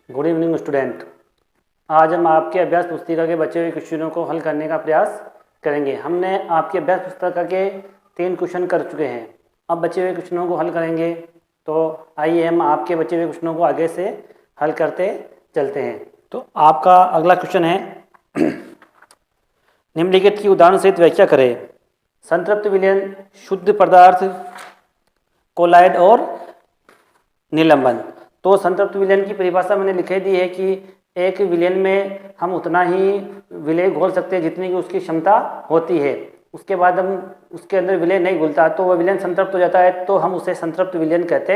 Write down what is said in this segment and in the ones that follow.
Good evening student. आज हम आपके अभ्यास पुस्तिका के बचे हुए क्वेश्चनों को हल करने का प्रयास करेंगे। हमने आपके अभ्यास पुस्तिका के 3 क्वेश्चन कर चुके हैं। अब बचे हुए क्वेश्चनों को हल करेंगे। तो आइए हम आपके बचे हुए क्वेश्चनों को आगे से हल करते चलते हैं। तो आपका अगला क्वेश्चन है निम्नलिखित की उदाहरण सहित व्याख्या करें। संतृप्त विलयन, शुद्ध पदार्थ, कोलाइड और निलंबन। तो संतृप्त विलयन की परिभाषा मैंने लिख दी है कि एक विलयन में हम उतना ही विलय घोल सकते हैं जितनी की उसकी क्षमता होती है। उसके बाद हम उसके अंदर विलय नहीं घुलता तो वह विलयन संतृप्त हो जाता है, तो हम उसे संतृप्त विलयन कहते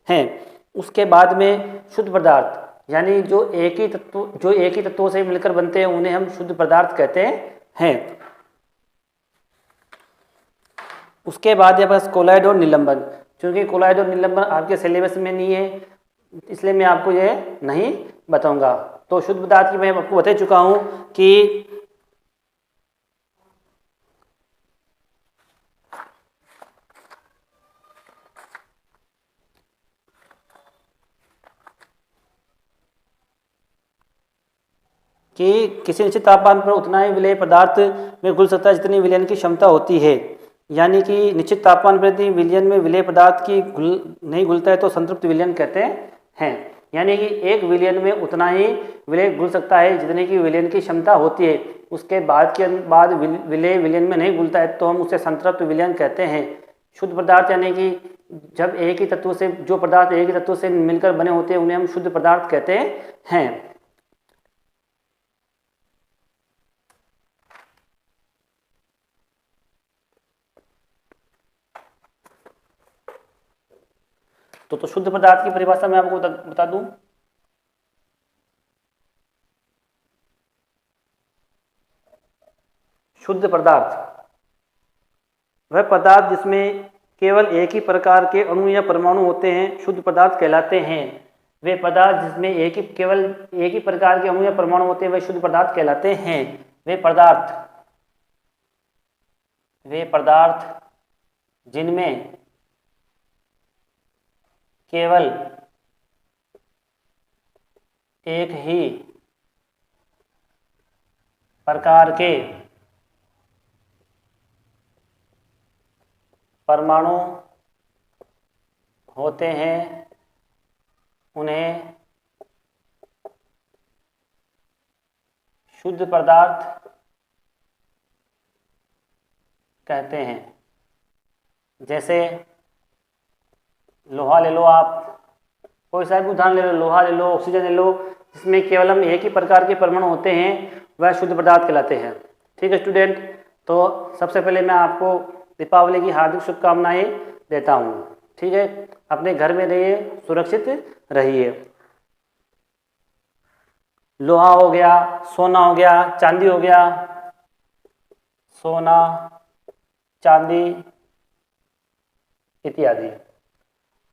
हैं। उसके बाद में शुद्ध पदार्थ, यानी जो एक ही तत्वों से मिलकर बनते हैं उन्हें हम शुद्ध पदार्थ कहते हैं। उसके बाद है बस कोलाइड और निलंबन। क्योंकि कोलाइड और निलंबन आपके सिलेबस में नहीं है इसलिए मैं आपको यह नहीं बताऊंगा। तो शुद्ध पदार्थ की मैं आपको बता चुका हूं कि किसी निश्चित तापमान पर उतना ही विलय पदार्थ में घुल सकता है जितनी विलयन की क्षमता होती है। यानी कि निश्चित तापमान पर यदि विलयन में विलय पदार्थ की नहीं घुलता है तो संतृप्त विलयन कहते हैं। यानी कि एक विलयन में उतना ही विलय घुल सकता है जितने की विलयन की क्षमता होती है। उसके बाद विलय विलयन में नहीं घुलता है तो हम उसे संतृप्त विलयन कहते हैं। शुद्ध पदार्थ यानी कि जब एक ही तत्व से जो पदार्थ एक ही तत्व से मिलकर बने होते हैं उन्हें हम शुद्ध पदार्थ कहते हैं। तो शुद्ध पदार्थ की परिभाषा मैं आपको बता दूं। शुद्ध पदार्थ वह पदार्थ जिसमें केवल एक ही प्रकार के अणु या परमाणु होते हैं शुद्ध पदार्थ कहलाते हैं। वे पदार्थ जिसमें केवल एक ही प्रकार के अणु या परमाणु होते हैं वे शुद्ध पदार्थ कहलाते हैं। वे पदार्थ जिनमें केवल एक ही प्रकार के परमाणु होते हैं उन्हें शुद्ध पदार्थ कहते हैं। जैसे लोहा ले लो, आप कोई सा भी उदाहरण ले लो, लोहा ले लो, ऑक्सीजन ले लो, जिसमें केवल हम एक ही प्रकार के परमाणु होते हैं वह शुद्ध पदार्थ कहलाते हैं। ठीक है स्टूडेंट, तो सबसे पहले मैं आपको दीपावली की हार्दिक शुभकामनाएं देता हूँ। ठीक है, अपने घर में रहिए, सुरक्षित रहिए। लोहा हो गया, सोना हो गया, चांदी हो गया, सोना, चांदी इत्यादि।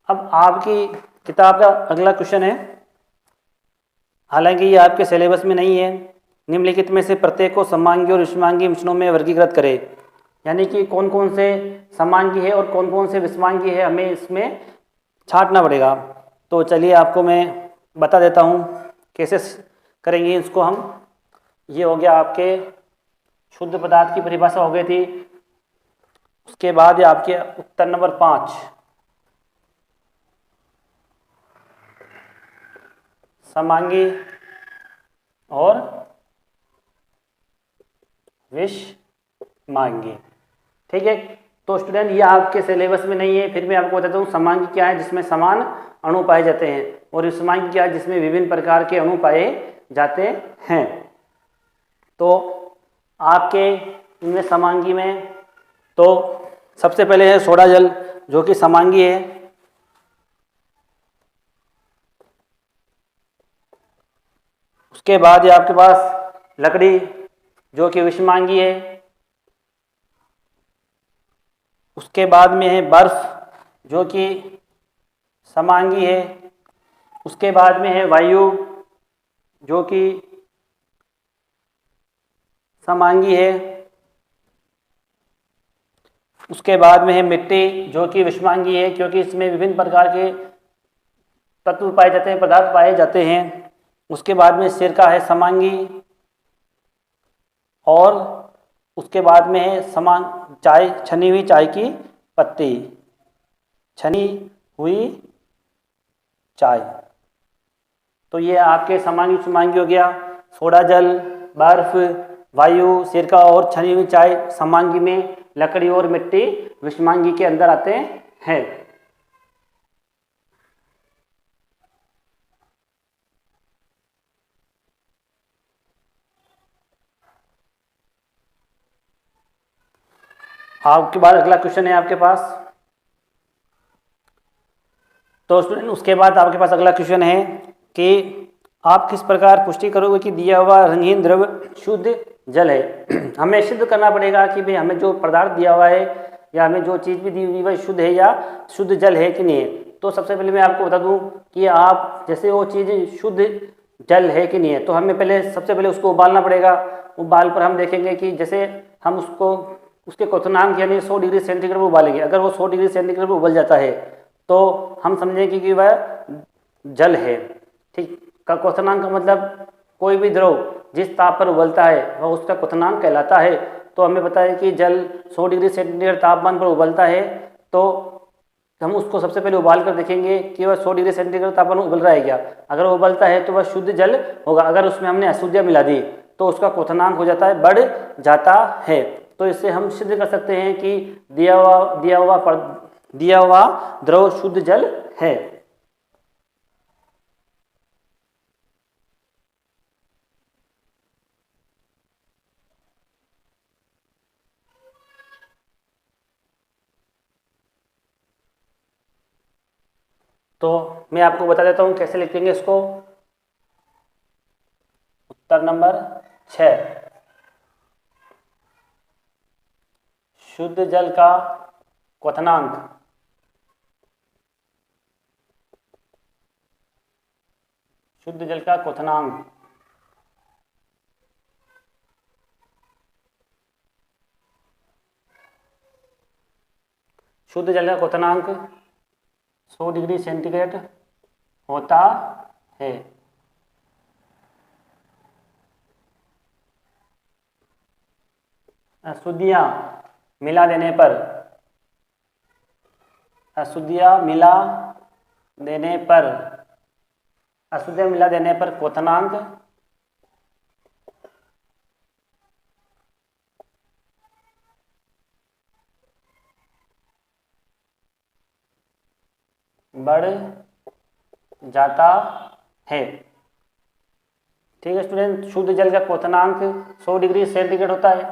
अब आपकी किताब का अगला क्वेश्चन है, हालांकि ये आपके सिलेबस में नहीं है। निम्नलिखित में से प्रत्येक को समांगी और विषमांगी मिश्रणों में वर्गीकृत करें। यानी कि कौन कौन से समांगी है और कौन कौन से विषमांगी है हमें इसमें छांटना पड़ेगा। तो चलिए आपको मैं बता देता हूँ कैसे करेंगे इसको हम। ये हो गया आपके शुद्ध पदार्थ की परिभाषा हो गई थी। उसके बाद ये आपके उत्तर नंबर 5 समांगी और विषमांगी। ठीक है, तो स्टूडेंट ये आपके सिलेबस में नहीं है, फिर मैं आपको बताता हूँ समांगी क्या है जिसमें समान अणु पाए जाते हैं, और विषमांगी क्या है जिसमें विभिन्न प्रकार के अणु पाए जाते हैं। तो आपके इनमें समांगी में तो सबसे पहले है सोडा जल जो कि समांगी है। उसके बाद है आपके पास लकड़ी जो कि विषमांगी है। उसके बाद में है बर्फ जो कि समांगी है। उसके बाद में है वायु जो कि समांगी है। उसके बाद में है मिट्टी जो कि विषमांगी है क्योंकि इसमें विभिन्न प्रकार के तत्व पाए जाते हैं, पदार्थ पाए जाते हैं। उसके बाद में सिरका है समांगी, और उसके बाद में है चाय, छनी हुई चाय की पत्ती, छनी हुई चाय। तो ये आपके समांगी हो गया। सोडा जल, बर्फ, वायु, सिरका और छनी हुई चाय समांगी में, लकड़ी और मिट्टी विषमांगी के अंदर आते हैं। आपके बाद अगला क्वेश्चन है आपके पास। तो स्टूडेंट उसके बाद आपके पास अगला क्वेश्चन है कि आप किस प्रकार पुष्टि करोगे कि दिया हुआ रंगीन द्रव शुद्ध जल है। हमें सिद्ध करना पड़ेगा कि भाई हमें जो पदार्थ दिया हुआ है या हमें जो चीज़ भी दी हुई है शुद्ध है या शुद्ध जल है कि नहीं है। तो सबसे पहले मैं आपको बता दूं कि आप जैसे वो चीज़ शुद्ध जल है कि नहीं है, तो हमें सबसे पहले उसको उबालना पड़ेगा। उबाल पर हम देखेंगे कि जैसे हम उसके क्वथनांक यानी 100 डिग्री सेंटीग्रेड पर उबालेंगे। अगर वो 100 डिग्री सेंटीग्रेड पर उबल जाता है तो हम समझेंगे कि वह जल है। ठीक, का क्वथनांक का मतलब कोई भी द्रव जिस ताप पर उबलता है वह उसका क्वथनांक कहलाता है। तो हमें पता है कि जल 100 डिग्री सेंटीग्रेड तापमान पर उबलता है, तो हम उसको सबसे पहले उबाल कर देखेंगे कि वह 100 डिग्री सेंटीग्रेड तापमान उबल रहा है क्या। अगर वो उबलता है तो वह शुद्ध जल होगा। अगर उसमें हमने अशुद्धियाँ मिला दी तो उसका क्वथनांक हो जाता है, बढ़ जाता है। तो इससे हम सिद्ध कर सकते हैं कि दिया हुआ द्रव शुद्ध जल है। तो मैं आपको बता देता हूं कैसे लिखेंगे इसको। उत्तर नंबर 6, शुद्ध जल का क्वथनांक शुद्ध जल का क्वथनांक शुद्ध जल का क्वथनांक 100 डिग्री सेंटीग्रेड होता है। अशुद्धियाँ मिला देने पर क्वथनांक बढ़ जाता है। ठीक है स्टूडेंट, शुद्ध जल का क्वथनांक 100 डिग्री सेंटीग्रेड होता है।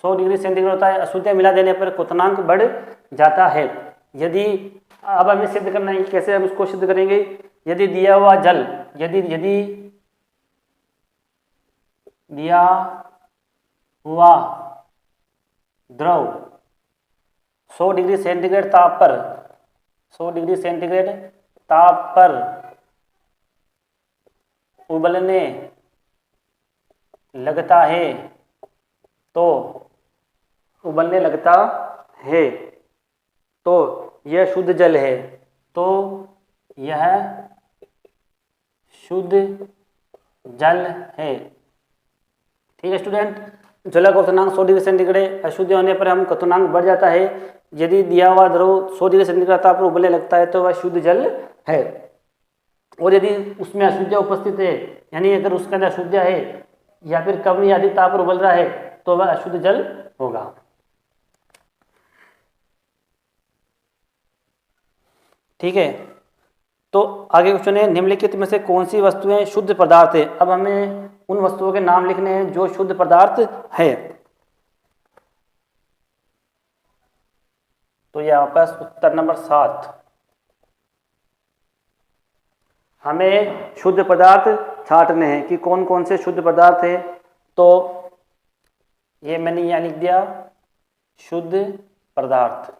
100 डिग्री सेंटीग्रेड होता है। अशुद्धियाँ मिला देने पर क्वथनांक बढ़ जाता है। यदि अब हमें सिद्ध करना है, कैसे हम इसको सिद्ध करेंगे। यदि दिया हुआ जल यदि दिया हुआ द्रव 100 डिग्री सेंटीग्रेड ताप पर उबलने लगता है तो यह शुद्ध जल है। तो यह शुद्ध जल है। ठीक है स्टूडेंट, जल का क्वथनांक 100 डिग्री सेंटीग्रेड, अशुद्ध होने पर हम क्वथनांक बढ़ जाता है। यदि दिया हुआ द्रव 100 डिग्री सेंटीग्रेड ताप पर उबलने लगता है तो वह शुद्ध जल है। और यदि उसमें अशुद्धियाँ उपस्थित है, यानी अगर उसके अंदर अशुद्धियाँ है या फिर कम या अधिक ताप पर उबल रहा है तो वह अशुद्ध जल होगा। ठीक है, तो आगे क्वेश्चन है, निम्नलिखित में से कौन सी वस्तुएं शुद्ध पदार्थ है। अब हमें उन वस्तुओं के नाम लिखने हैं जो शुद्ध पदार्थ है। तो ये आपका उत्तर नंबर 7, हमें शुद्ध पदार्थ छांटने हैं कि कौन कौन से शुद्ध पदार्थ है। तो ये मैंने यहाँ लिख दिया शुद्ध पदार्थ।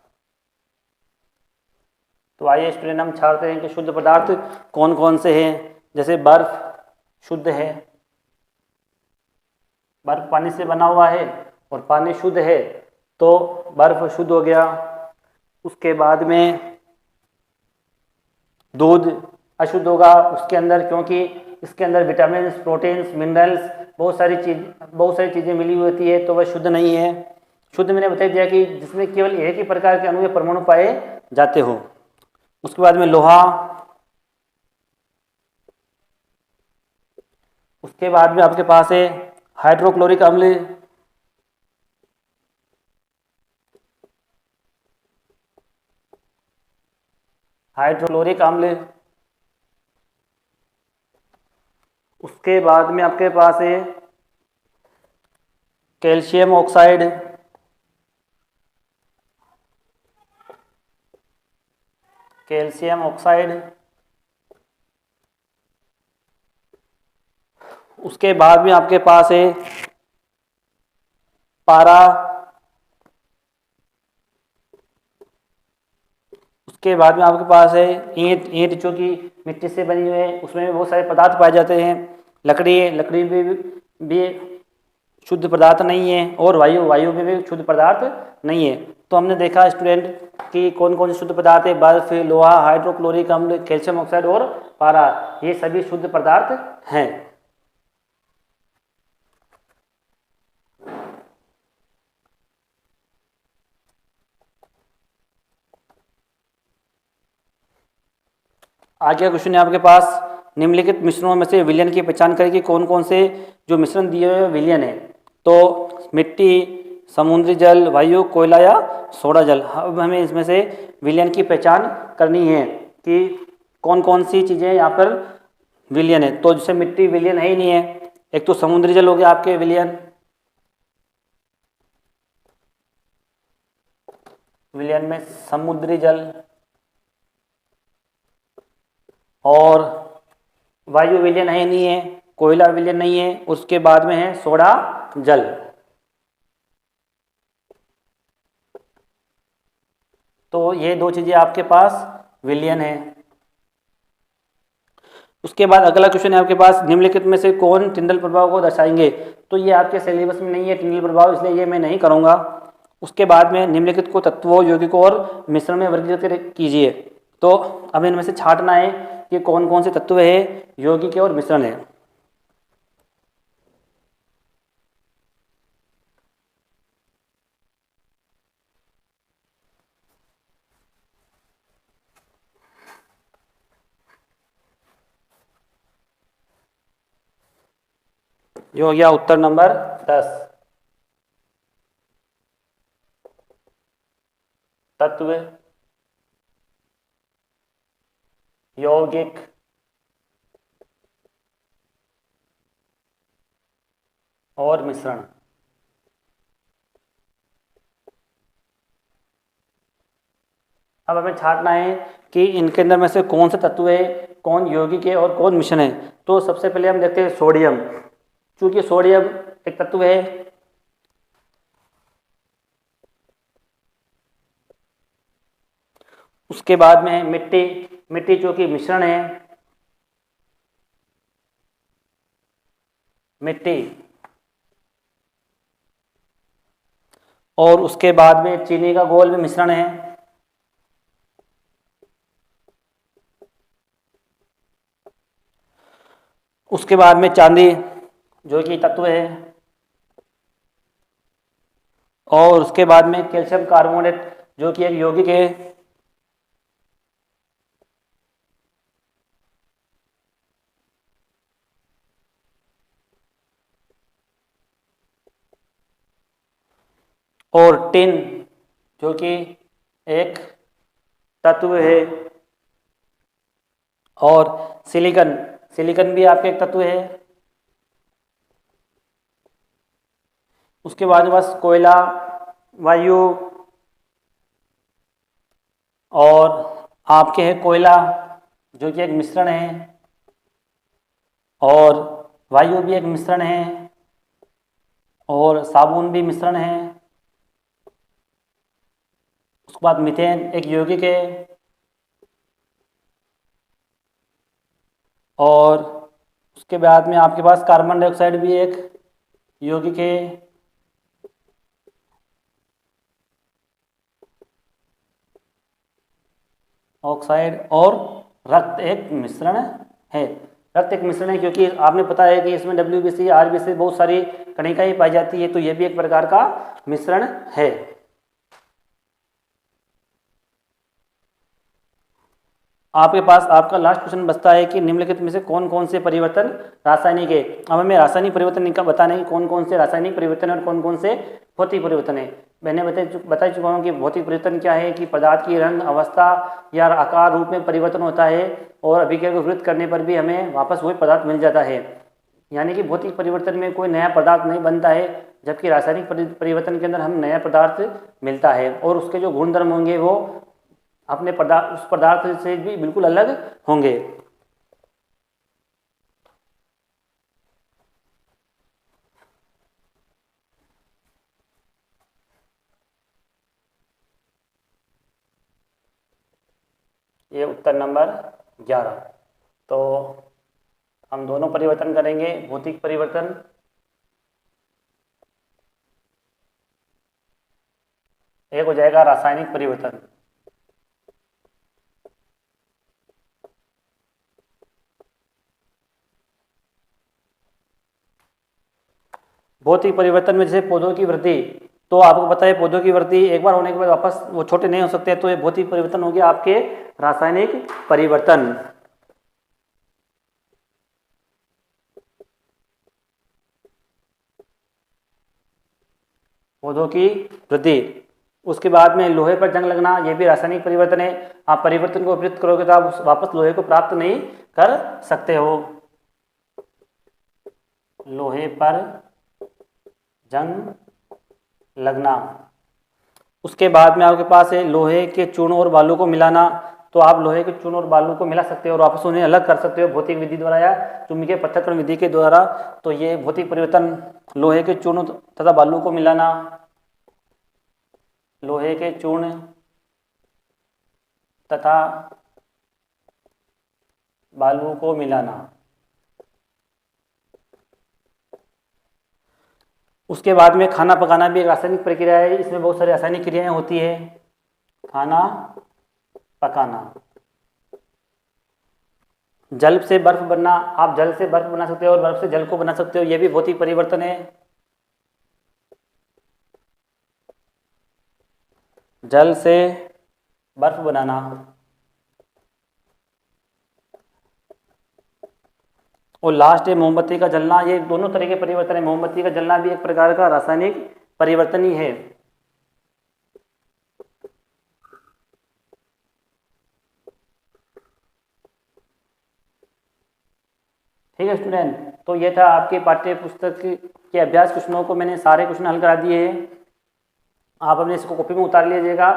तो आइए स्टूडेंट हम छांटते हैं कि शुद्ध पदार्थ कौन कौन से हैं। जैसे बर्फ शुद्ध है, बर्फ पानी से बना हुआ है और पानी शुद्ध है तो बर्फ शुद्ध हो गया। उसके बाद में दूध अशुद्ध होगा उसके अंदर, क्योंकि इसके अंदर विटामिन, प्रोटीन्स, मिनरल्स, बहुत सारी चीज़ें मिली हुई होती है, तो वह शुद्ध नहीं है। शुद्ध मैंने बता दिया कि जिसमें केवल एक ही प्रकार के अणु या परमाणु पाए जाते हो। उसके बाद में लोहा, उसके बाद में आपके पास है हाइड्रोक्लोरिक अम्ल, हाइड्रोक्लोरिक अम्ल। उसके बाद में आपके पास है कैल्शियम ऑक्साइड, कैल्शियम ऑक्साइड। उसके बाद में आपके पास है पारा, उसके बाद में आपके पास है ईंट, ईंट जो कि मिट्टी से बनी हुई है, उसमें भी बहुत सारे पदार्थ पाए जाते हैं। लकड़ी, लकड़ी भी शुद्ध पदार्थ नहीं है, और वायु, वायु में भी शुद्ध पदार्थ नहीं है। तो हमने देखा स्टूडेंट कि कौन कौन से शुद्ध पदार्थ है, बर्फ, लोहा, हाइड्रोक्लोरिक अम्ल, कैल्शियम ऑक्साइड और पारा, ये सभी शुद्ध पदार्थ हैं। आगे का क्वेश्चन है आपके पास, निम्नलिखित मिश्रणों में से विलयन की पहचान करें कि कौन कौन से जो मिश्रण दिए हुए विलयन है। तो मिट्टी, समुद्री जल, वायु, कोयला या सोडा जल। अब हमें इसमें से विलयन की पहचान करनी है कि कौन कौन सी चीज़ें यहाँ पर विलयन है। तो जैसे मिट्टी विलयन है ही नहीं है, एक तो समुद्री जल हो गया आपके विलयन, विलयन में समुद्री जल, और वायु विलयन है नहीं है, कोयला विलयन नहीं है, उसके बाद में है सोडा जल। तो ये दो चीजें आपके पास विलयन है। उसके बाद अगला क्वेश्चन है आपके पास, निम्नलिखित में से कौन टिंडल प्रभाव को दर्शाएंगे। तो ये आपके सिलेबस में नहीं है टिंडल प्रभाव, इसलिए ये मैं नहीं करूंगा। उसके बाद में निम्नलिखित को तत्वों, यौगिकों और मिश्रण में वर्गीकृत कीजिए। तो अब इनमें से छांटना है कि कौन कौन से तत्व है, यौगिक और मिश्रण है। ये हो गया उत्तर नंबर 10। तत्व, यौगिक, और मिश्रण। अब हमें छांटना है कि इनके अंदर में से कौन से तत्व है, कौन यौगिक है और कौन मिश्रण है। तो सबसे पहले हम देखते हैं सोडियम। चूंकि सोडियम एक तत्व है, उसके बाद में मिट्टी, मिट्टी जो कि मिश्रण है, मिट्टी, और उसके बाद में चीनी का घोल भी मिश्रण है, उसके बाद में चांदी जो कि तत्व है, और उसके बाद में कैल्शियम कार्बोनेट जो कि एक यौगिक है, और टिन जो कि एक तत्व है, और सिलिकॉन, सिलिकॉन भी आपके एक तत्व है। उसके बाद में बस कोयला, वायु, और आपके है कोयला जो कि एक मिश्रण है, और वायु भी एक मिश्रण है, और साबुन भी मिश्रण है। उसके बाद मीथेन एक यौगिक है, और उसके बाद में आपके पास कार्बन डाइऑक्साइड भी एक यौगिक है, ऑक्साइड और रक्त एक मिश्रण है। रक्त एक मिश्रण है क्योंकि आपने पता है कि इसमें WBC RBC बहुत सारी कणिकाएं पाई जाती है, तो यह भी एक प्रकार का मिश्रण है। आपके पास आपका लास्ट क्वेश्चन बचता है कि निम्नलिखित में से कौन कौन से परिवर्तन रासायनिक है। अब हमें रासायनिक परिवर्तन का बताना है कि कौन कौन से रासायनिक परिवर्तन और कौन कौन से भौतिक परिवर्तन है। मैंने बता चुका हूँ कि भौतिक परिवर्तन क्या है कि पदार्थ की रंग, अवस्था या आकार, रूप में परिवर्तन होता है और अभिक्रिया को विरोध करने पर भी हमें वापस वही पदार्थ मिल जाता है। यानी कि भौतिक परिवर्तन में कोई नया पदार्थ नहीं बनता है, जबकि रासायनिक परिवर्तन के अंदर हम नया पदार्थ मिलता है और उसके जो गुणधर्म होंगे वो अपने उस पदार्थ से भी बिल्कुल अलग होंगे। ये उत्तर नंबर 11। तो हम दोनों परिवर्तन करेंगे, भौतिक परिवर्तन एक हो जाएगा रासायनिक परिवर्तन। भौतिक परिवर्तन में जैसे पौधों की वृद्धि, तो आपको पता है पौधों की वृद्धि एक बार होने के बाद वापस वो छोटे नहीं हो सकते, तो ये भौतिक परिवर्तन हो गया आपके रासायनिक परिवर्तन। पौधों की वृद्धि, उसके बाद में लोहे पर जंग लगना, यह भी रासायनिक परिवर्तन है। आप परिवर्तन को विपरीत करोगे तो आप वापस लोहे को प्राप्त नहीं कर सकते हो। लोहे पर जंग लगना। उसके बाद में आपके पास है लोहे के चूर्ण और बालू को मिलाना, तो आप लोहे के चूर्ण और बालू को मिला सकते हो और वापस उन्हें अलग कर सकते हो भौतिक विधि द्वारा या चुंबकीय पृथक्करण विधि के द्वारा। तो ये भौतिक परिवर्तन, लोहे के चूर्ण तथा बालू को मिलाना, लोहे के चूर्ण तथा बालू को मिलाना। उसके बाद में खाना पकाना भी एक रासायनिक प्रक्रिया है, इसमें बहुत सारी रासायनिक क्रियाएं होती है। खाना पकाना, जल से बर्फ बनना, आप जल से बर्फ बना सकते हो और बर्फ से जल को बना सकते हो, यह भी भौतिक परिवर्तन है। जल से बर्फ बनाना। और लास्ट है मोमबत्ती का जलना, ये दोनों तरह के परिवर्तन है। मोमबत्ती का जलना भी एक प्रकार का रासायनिक परिवर्तन ही है। ठीक है स्टूडेंट, तो ये था आपके पाठ्य पुस्तक के अभ्यास क्वेश्चनों को मैंने सारे क्वेश्चन हल करा दिए हैं। आप अपने इसको कॉपी में उतार लीजिएगा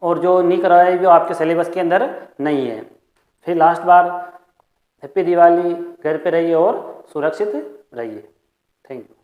और जो नहीं कराया है वो आपके सिलेबस के अंदर नहीं है। फिर लास्ट बार हैप्पी दिवाली, घर पे रहिए और सुरक्षित रहिए। Thank you.